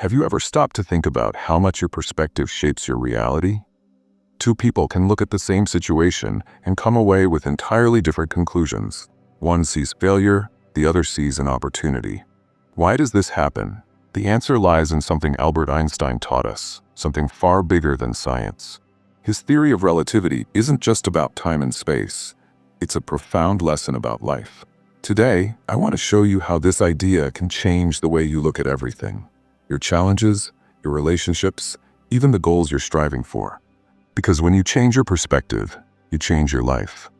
Have you ever stopped to think about how much your perspective shapes your reality? Two people can look at the same situation and come away with entirely different conclusions. One sees failure, the other sees an opportunity. Why does this happen? The answer lies in something Albert Einstein taught us, something far bigger than science. His theory of relativity isn't just about time and space. It's a profound lesson about life. Today, I want to show you how this idea can change the way you look at everything. Your challenges, your relationships, even the goals you're striving for. Because when you change your perspective, you change your life.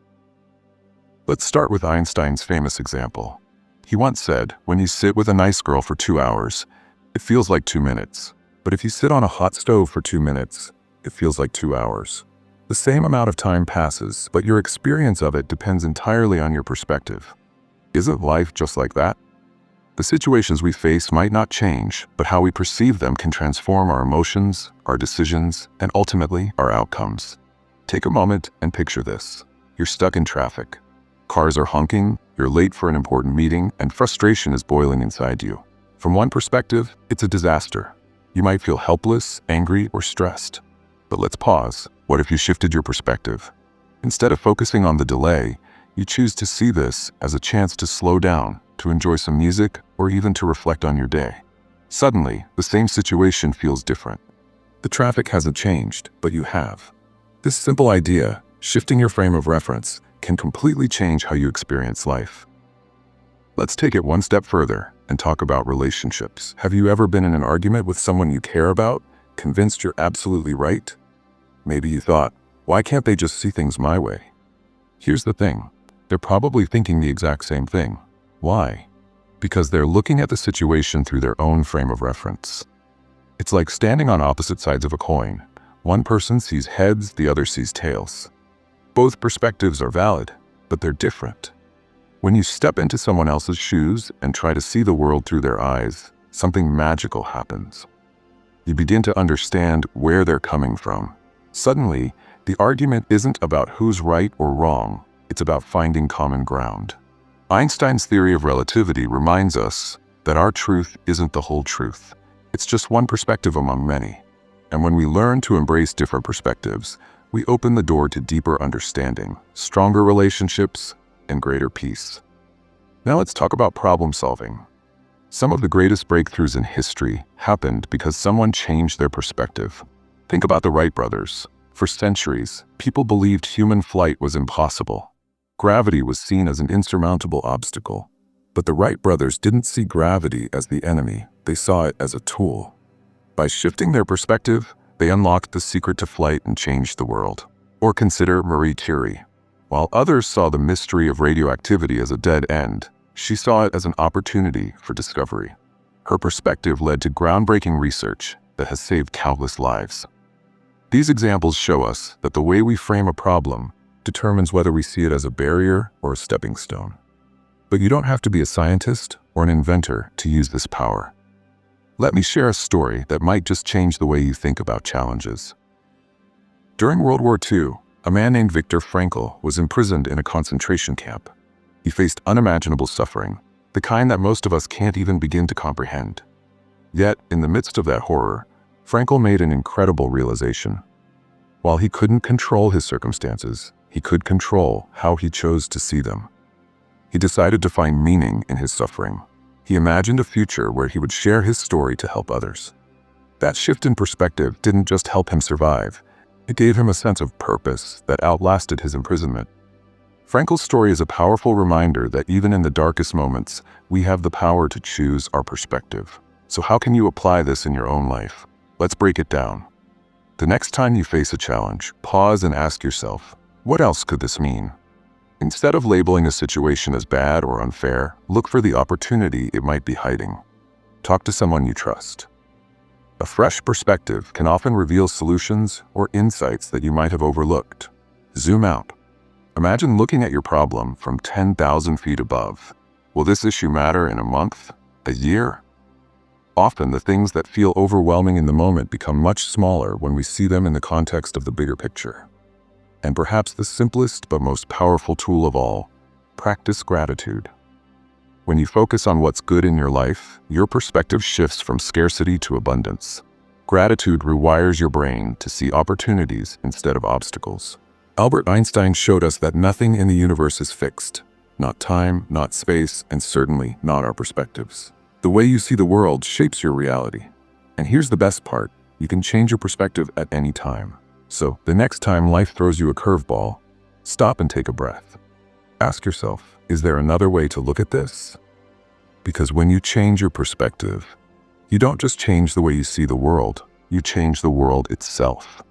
Let's start with Einstein's famous example. He once said, when you sit with a nice girl for 2 hours, it feels like 2 minutes. But if you sit on a hot stove for 2 minutes, it feels like 2 hours. The same amount of time passes, but your experience of it depends entirely on your perspective. Isn't life just like that? The situations we face might not change, but how we perceive them can transform our emotions, our decisions, and ultimately our outcomes. Take a moment and picture this. You're stuck in traffic. Cars are honking, you're late for an important meeting, and frustration is boiling inside you. From one perspective, it's a disaster. You might feel helpless, angry, or stressed. But let's pause. What if you shifted your perspective? Instead of focusing on the delay, you choose to see this as a chance to slow down, to enjoy some music, or even to reflect on your day. Suddenly, the same situation feels different. The traffic hasn't changed, but you have. This simple idea, shifting your frame of reference, can completely change how you experience life. Let's take it one step further and talk about relationships. Have you ever been in an argument with someone you care about, convinced you're absolutely right? Maybe you thought, why can't they just see things my way? Here's the thing. They're probably thinking the exact same thing. Why? Because they're looking at the situation through their own frame of reference. It's like standing on opposite sides of a coin. One person sees heads, the other sees tails. Both perspectives are valid, but they're different. When you step into someone else's shoes and try to see the world through their eyes, something magical happens. You begin to understand where they're coming from. Suddenly, the argument isn't about who's right or wrong. It's about finding common ground. Einstein's theory of relativity reminds us that our truth isn't the whole truth. It's just one perspective among many. And when we learn to embrace different perspectives, we open the door to deeper understanding, stronger relationships, and greater peace. Now let's talk about problem solving. Some of the greatest breakthroughs in history happened because someone changed their perspective. Think about the Wright brothers. For centuries, people believed human flight was impossible. Gravity was seen as an insurmountable obstacle. But the Wright brothers didn't see gravity as the enemy, they saw it as a tool. By shifting their perspective, they unlocked the secret to flight and changed the world. Or consider Marie Curie. While others saw the mystery of radioactivity as a dead end, she saw it as an opportunity for discovery. Her perspective led to groundbreaking research that has saved countless lives. These examples show us that the way we frame a problem determines whether we see it as a barrier or a stepping stone. But you don't have to be a scientist or an inventor to use this power. Let me share a story that might just change the way you think about challenges. During World War II, a man named Viktor Frankl was imprisoned in a concentration camp. He faced unimaginable suffering, the kind that most of us can't even begin to comprehend. Yet, in the midst of that horror, Frankl made an incredible realization. While he couldn't control his circumstances, he could control how he chose to see them. He decided to find meaning in his suffering. He imagined a future where he would share his story to help others. That shift in perspective didn't just help him survive, it gave him a sense of purpose that outlasted his imprisonment. Frankl's story is a powerful reminder that even in the darkest moments, we have the power to choose our perspective. So how can you apply this in your own life? Let's break it down. The next time you face a challenge, pause and ask yourself, what else could this mean? Instead of labeling a situation as bad or unfair, look for the opportunity it might be hiding. Talk to someone you trust. A fresh perspective can often reveal solutions or insights that you might have overlooked. Zoom out. Imagine looking at your problem from 10,000 feet above. Will this issue matter in a month, a year? Often the things that feel overwhelming in the moment become much smaller when we see them in the context of the bigger picture. And perhaps the simplest but most powerful tool of all, practice gratitude. When you focus on what's good in your life, your perspective shifts from scarcity to abundance. Gratitude rewires your brain to see opportunities instead of obstacles. Albert Einstein showed us that nothing in the universe is fixed. Not time, not space, and certainly not our perspectives. The way you see the world shapes your reality. And here's the best part, you can change your perspective at any time. So, the next time life throws you a curveball, stop and take a breath. Ask yourself, is there another way to look at this? Because when you change your perspective, you don't just change the way you see the world, you change the world itself.